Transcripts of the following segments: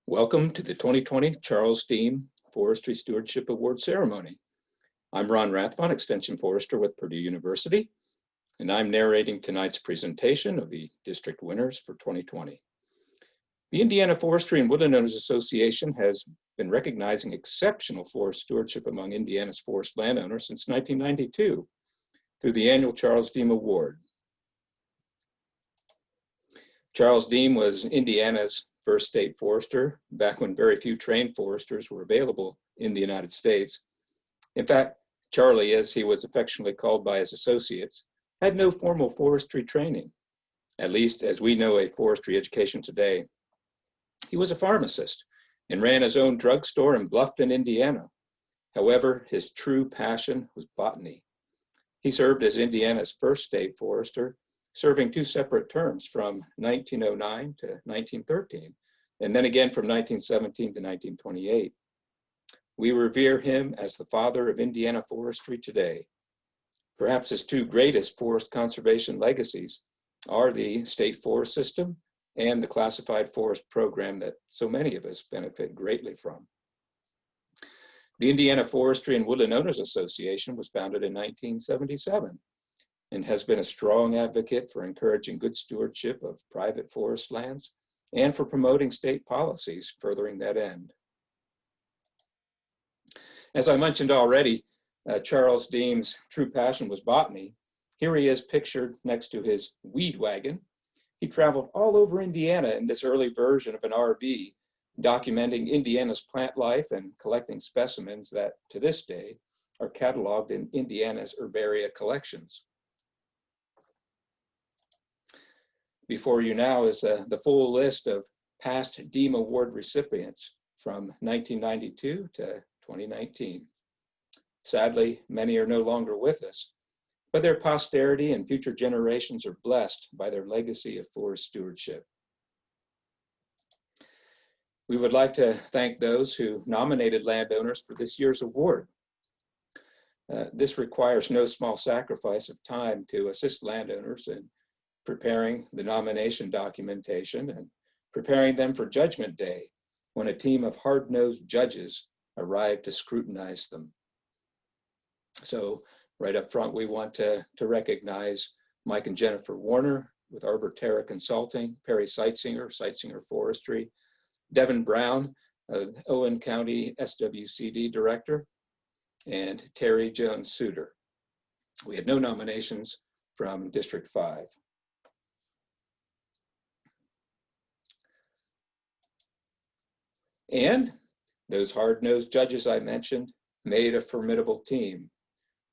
Welcome to the 2020 Charles Deam Forestry Stewardship Award Ceremony. I'm Ron Rathfon, Extension Forester with Purdue University, and I'm narrating tonight's presentation of the district winners for 2020. The Indiana Forestry and Woodland Owners Association has been recognizing exceptional forest stewardship among Indiana's forest landowners since 1992 through the annual Charles Deam Award. Charles Deam was Indiana's first state forester back when very few trained foresters were available in the United States. In fact, Charlie, as he was affectionately called by his associates, had no formal forestry training, at least as we know a forestry education today. He was a pharmacist and ran his own drugstore in Bluffton, Indiana. However, his true passion was botany. He served as Indiana's first state forester, serving two separate terms from 1909 to 1913, and then again from 1917 to 1928. We revere him as the father of Indiana forestry today. Perhaps his two greatest forest conservation legacies are the state forest system and the classified forest program that so many of us benefit greatly from. The Indiana Forestry and Woodland Owners Association was founded in 1977. And has been a strong advocate for encouraging good stewardship of private forest lands and for promoting state policies furthering that end. As I mentioned already, Charles Deam's true passion was botany. Here he is pictured next to his weed wagon. He traveled all over Indiana in this early version of an RV, documenting Indiana's plant life and collecting specimens that, to this day, are cataloged in Indiana's herbaria collections. Before you now is the full list of past Deam Award recipients from 1992 to 2019. Sadly, many are no longer with us, but their posterity and future generations are blessed by their legacy of forest stewardship. We would like to thank those who nominated landowners for this year's award. This requires no small sacrifice of time to assist landowners in preparing the nomination documentation and preparing them for Judgment Day, when a team of hard-nosed judges arrive to scrutinize them. So right up front, we want to recognize Mike and Jennifer Warner with Arbor Terra Consulting, Perry Seitzinger, Seitzinger Forestry, Devin Brown, Owen County SWCD Director, and Terry Jones Suter. We had no nominations from District 5. And those hard-nosed judges I mentioned made a formidable team.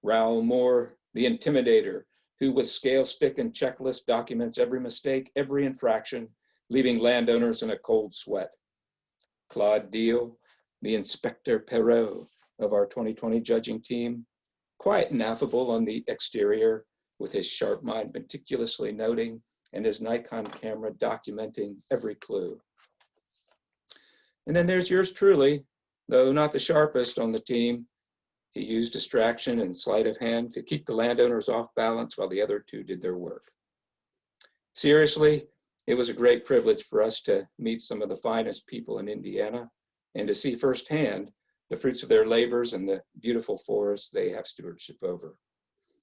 Raoul Moore, the intimidator, who with scale, stick, and checklist documents every mistake, every infraction, leaving landowners in a cold sweat. Claude Deal, the Inspector Perot of our 2020 judging team, quiet and affable on the exterior, with his sharp mind meticulously noting and his Nikon camera documenting every clue. And then there's yours truly, though not the sharpest on the team. He used distraction and sleight of hand to keep the landowners off balance while the other two did their work. Seriously, it was a great privilege for us to meet some of the finest people in Indiana and to see firsthand the fruits of their labors and the beautiful forests they have stewardship over.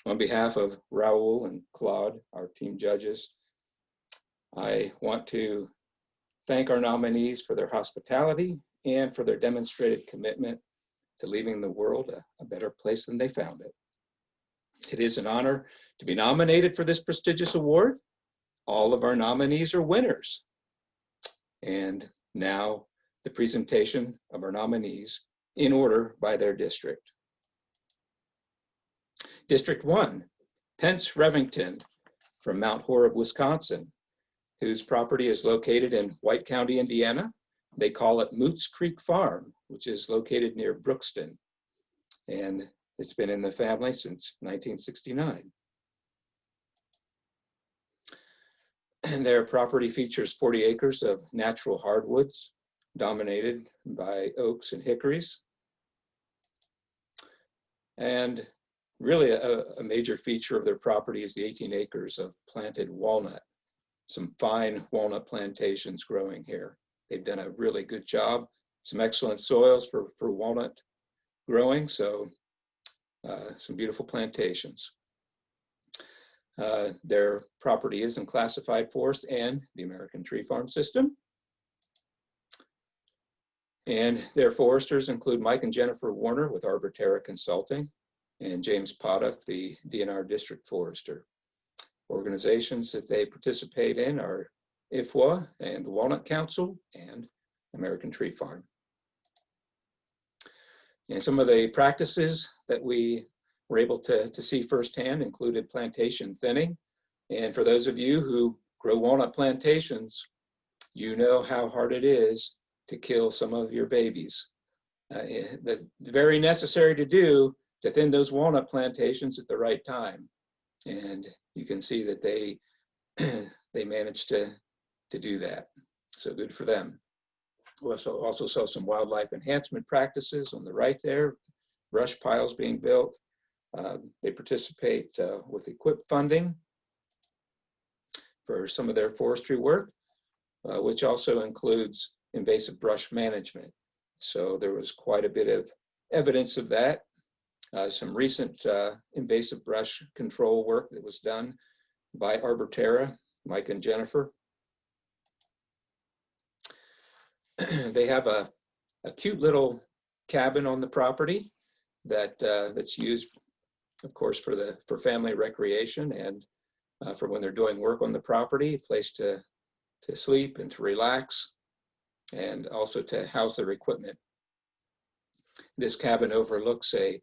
On behalf of Raoul and Claude, our team judges, I want to thank our nominees for their hospitality and for their demonstrated commitment to leaving the world a better place than they found it. It is an honor to be nominated for this prestigious award. All of our nominees are winners. And now the presentation of our nominees in order by their district. District 1, Pence Revington from Mount Horeb, Wisconsin, whose property is located in White County, Indiana. They call it Moots Creek Farm, which is located near Brookston. And it's been in the family since 1969. And their property features 40 acres of natural hardwoods, dominated by oaks and hickories. And really a major feature of their property is the 18 acres of planted walnut. Some fine walnut plantations growing here. they've done a really good job. Some excellent soils for walnut growing, so some beautiful plantations. Their property is in classified forest and the American Tree Farm System. And their foresters include Mike and Jennifer Warner with Arborterra Consulting and James Potoff, the DNR District Forester. Organizations that they participate in are IFWA and the Walnut Council and American Tree Farm. And some of the practices that we were able to see firsthand included plantation thinning. And for those of you who grow walnut plantations, you know how hard it is to kill some of your babies. Very necessary to do to thin those walnut plantations at the right time. And you can see that they managed to do that. So good for them. We also saw some wildlife enhancement practices on the right there, brush piles being built. They participate with equip funding for some of their forestry work, which also includes invasive brush management. So there was quite a bit of evidence of that. Some recent invasive brush control work that was done by Arborterra, Mike and Jennifer. They have a cute little cabin on the property that's used, of course, for family recreation and for when they're doing work on the property, a place to sleep and to relax, and also to house their equipment. This cabin overlooks a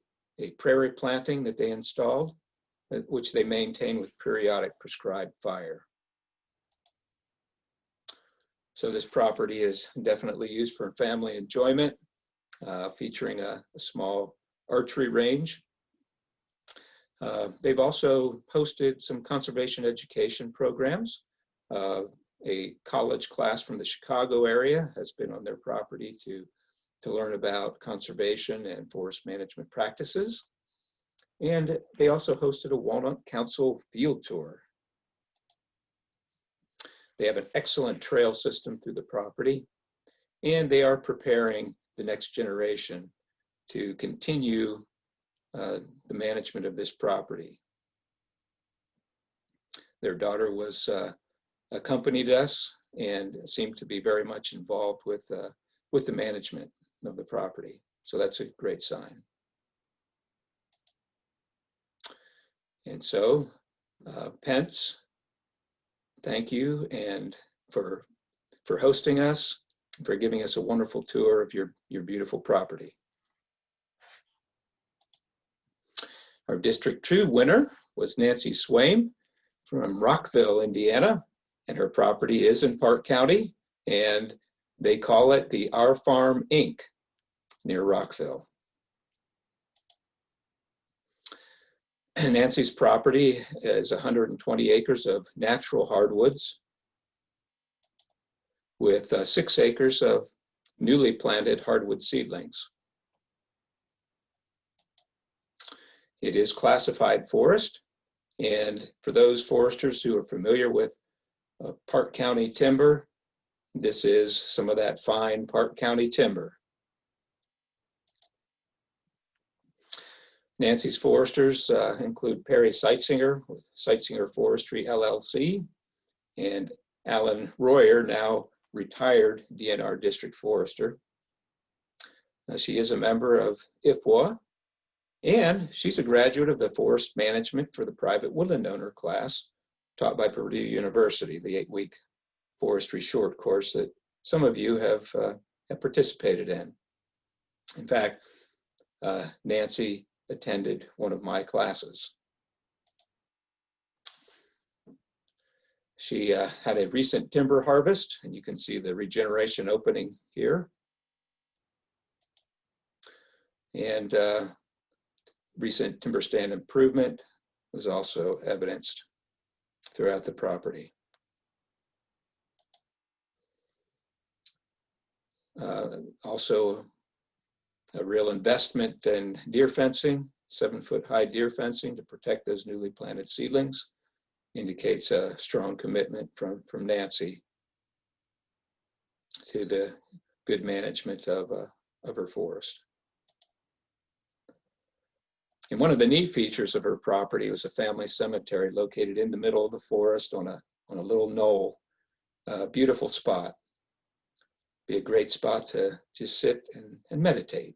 prairie planting that they installed, which they maintain with periodic prescribed fire. So this property is definitely used for family enjoyment, featuring a small archery range. They've also hosted some conservation education programs. A college class from the Chicago area has been on their property to learn about conservation and forest management practices. And they also hosted a Walnut Council field tour. They have an excellent trail system through the property, and they are preparing the next generation to continue the management of this property. Their daughter accompanied us and seemed to be very much involved with the management of the property. So that's a great sign. And so, Pence, thank you and for hosting us, for giving us a wonderful tour of your beautiful property. Our District 2 winner was Nancy Swaim from Rockville, Indiana, and her property is in Park County, and they call it the Our Farm Inc. near Rockville. Nancy's property is 120 acres of natural hardwoods with 6 acres of newly planted hardwood seedlings. It is classified forest, and for those foresters who are familiar with Park County timber, this is some of that fine Park County timber. Nancy's foresters include Perry Seitzinger with Seitzinger Forestry LLC and Alan Royer, now retired DNR District Forester. She is a member of IFWA, and she's a graduate of the Forest Management for the Private Woodland Owner class taught by Purdue University, the 8-week forestry short course that some of you have participated in. In fact, Nancy attended one of my classes. She had a recent timber harvest, and you can see the regeneration opening here. And recent timber stand improvement was also evidenced throughout the property. Also, a real investment in deer fencing, 7-foot high deer fencing to protect those newly planted seedlings, indicates a strong commitment from Nancy to the good management of her forest. And one of the neat features of her property was a family cemetery located in the middle of the forest on a little knoll. Beautiful spot. Be a great spot to just sit and meditate.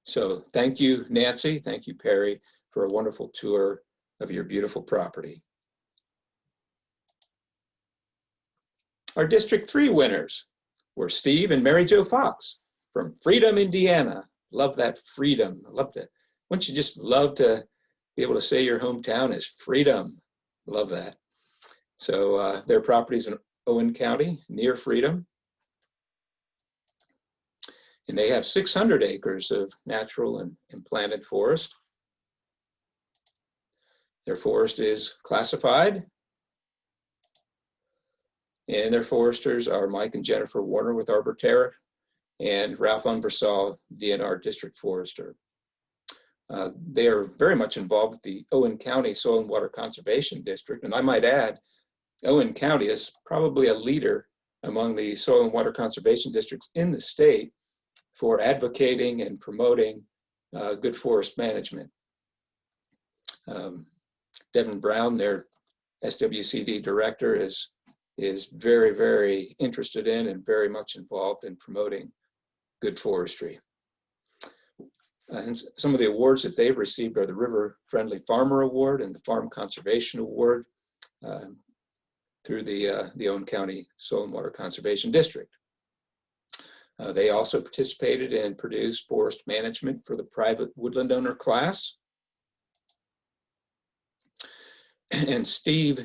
So thank you, Nancy. Thank you, Perry, for a wonderful tour of your beautiful property. Our District 3 winners were Steve and Mary Jo Fox from Freedom, Indiana. Love that freedom. I love to, wouldn't you just love to be able to say your hometown is Freedom? Love that. So their property is in Owen County, near Freedom. And they have 600 acres of natural and planted forest. Their forest is classified. And their foresters are Mike and Jennifer Warner with Arborterra and Ralph Unversall, DNR District Forester. They are very much involved with the Owen County Soil and Water Conservation District. And I might add, Owen County is probably a leader among the soil and water conservation districts in the state for advocating and promoting good forest management. Devin Brown, their SWCD director, is very, very interested in and very much involved in promoting good forestry. And some of the awards that they've received are the River Friendly Farmer Award and the Farm Conservation Award through the Owen County Soil and Water Conservation District. They also participated and produced forest management for the private woodland owner class. And Steve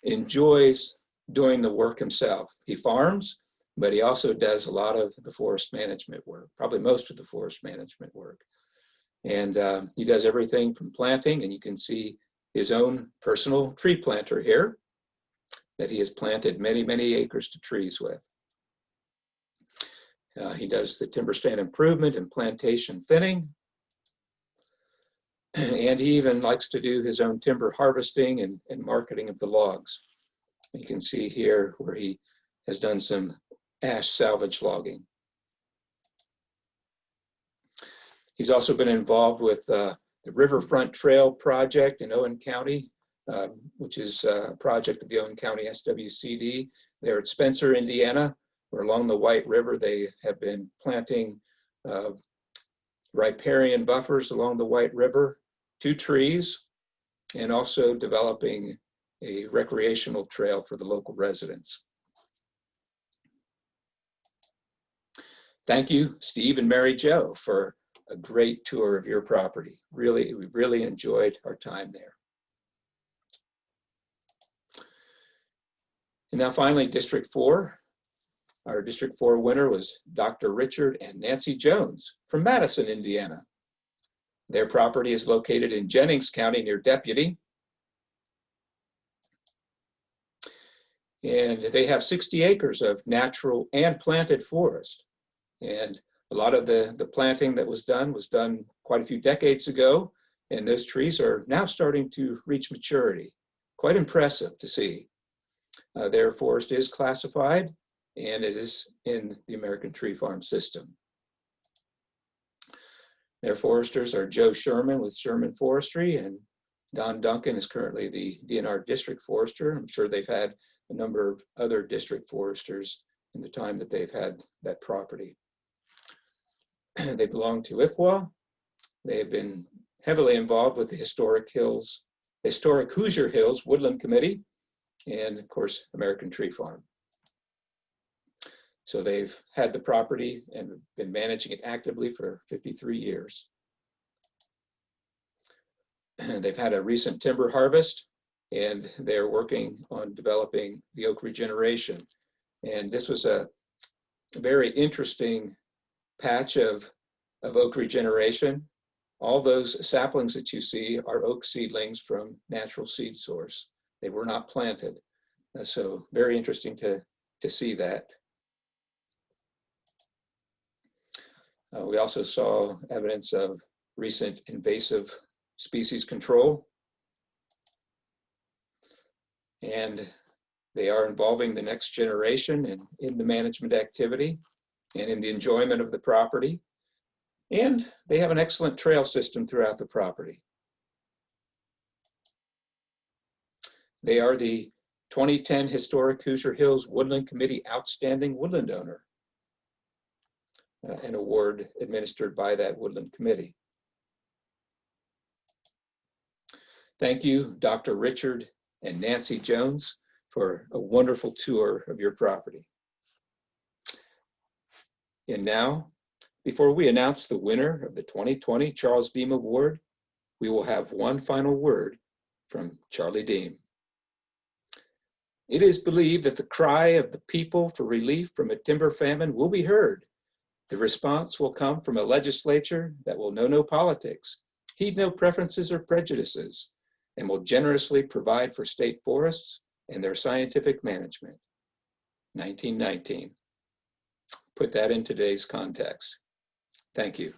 enjoys doing the work himself. He farms, but he also does a lot of the forest management work, probably most of the forest management work. And he does everything from planting, and you can see his own personal tree planter here that he has planted many, many acres to trees with. He does the timber stand improvement and plantation thinning. And he even likes to do his own timber harvesting and marketing of the logs. You can see here where he has done some ash salvage logging. He's also been involved with the Riverfront Trail project in Owen County, which is a project of the Owen County SWCD. They're at Spencer, Indiana, where along the White River they have been planting riparian buffers along the White River, 2 trees, and also developing a recreational trail for the local residents. Thank you, Steve and Mary Jo, for a great tour of your property. We really enjoyed our time there. And now finally, District 4. Our District 4 winner was Dr. Richard and Nancy Jones from Madison, Indiana. Their property is located in Jennings County near Deputy. And they have 60 acres of natural and planted forest. And a lot of the planting that was done quite a few decades ago. And those trees are now starting to reach maturity. Quite impressive to see. Their forest is classified, and it is in the American Tree Farm system. Their foresters are Joe Sherman with Sherman Forestry, and Don Duncan is currently the DNR District Forester. I'm sure they've had a number of other district foresters in the time that they've had that property. They belong to IFWA. They have been heavily involved with the Historic Hoosier Hills Woodland Committee, and of course, American Tree Farm. So they've had the property and been managing it actively for 53 years. They've had a recent timber harvest, and they're working on developing the oak regeneration. And this was a very interesting patch of oak regeneration. All those saplings that you see are oak seedlings from natural seed source. They were not planted. So very interesting to see that. We also saw evidence of recent invasive species control. And They are involving the next generation in the management activity and in the enjoyment of the property. And they have an excellent trail system throughout the property. They are the 2010 Historic Hoosier Hills Woodland Committee Outstanding Woodland Owner, an award administered by that Woodland Committee. Thank you, Dr. Richard and Nancy Jones, for a wonderful tour of your property. And now, before we announce the winner of the 2020 Charles Deam Award, we will have one final word from Charlie Deam. It is believed that the cry of the people for relief from a timber famine will be heard. The response will come from a legislature that will know no politics, heed no preferences or prejudices, and will generously provide for state forests and their scientific management. 1919. Put that in today's context. Thank you.